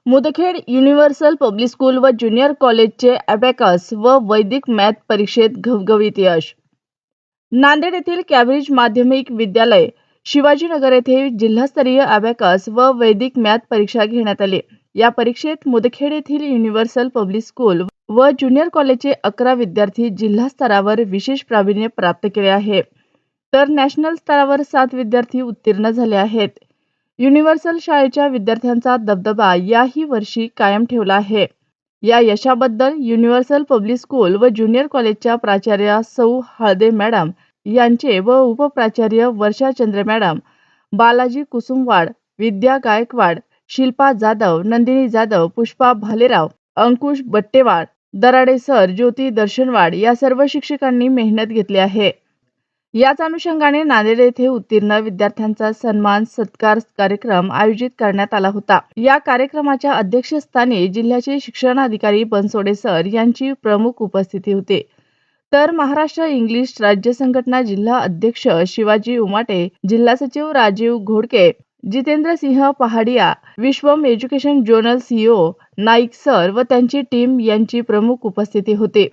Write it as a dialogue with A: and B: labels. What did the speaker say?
A: Mudkhed universal public school व junior कॉलेजचे abacus व वैदिक मॅथ परीक्षेत घवघवीत यश. नांदेड येथील कॅम्ब्रिज माध्यमिक विद्यालय शिवाजीनगर येथे जिल्हास्तरीय अबॅकस व वैदिक मॅथ परीक्षा घेण्यात आली. या परीक्षेत मुदखेड येथील युनिव्हर्सल पब्लिक स्कूल व ज्युनियर कॉलेजचे 11 विद्यार्थी जिल्हा स्तरावर विशेष प्रावीण्य प्राप्त केले आहे, तर नॅशनल स्तरावर 7 विद्यार्थी उत्तीर्ण झाले आहेत. युनिव्हर्सल शाळेच्या विद्यार्थ्यांचा दबदबा याही वर्षी कायम ठेवला आहे. या यशाबद्दल युनिव्हर्सल पब्लिक स्कूल व ज्युनियर कॉलेजच्या प्राचार्या सौ हळदे मॅडम यांचे व उपप्राचार्य वर्षा चंद्र मॅडम, बालाजी कुसुमवाड, विद्या गायकवाड, शिल्पा जाधव, नंदिनी जाधव, पुष्पा भालेराव, अंकुश बट्टेवाड, दराडे सर, ज्योती दर्शनवाड या सर्व शिक्षकांनी मेहनत घेतली आहे. याच अनुषंगाने नांदेड येथे उत्तीर्ण विद्यार्थ्यांचा सन्मान सत्कार कार्यक्रम आयोजित करण्यात आला होता. या कार्यक्रमाच्या अध्यक्षस्थानी जिल्ह्याचे शिक्षणाधिकारी बनसोडे सर यांची प्रमुख उपस्थिती होती. तर महाराष्ट्र इंग्लिश राज्य संघटना जिल्हा अध्यक्ष शिवाजी उमाटे, जिल्हा सचिव Rajiv Ghodke, Jitendra Singh Pahadia, Vishwam education zonal CEO Naik sir व त्यांची टीम यांची प्रमुख उपस्थिती होती.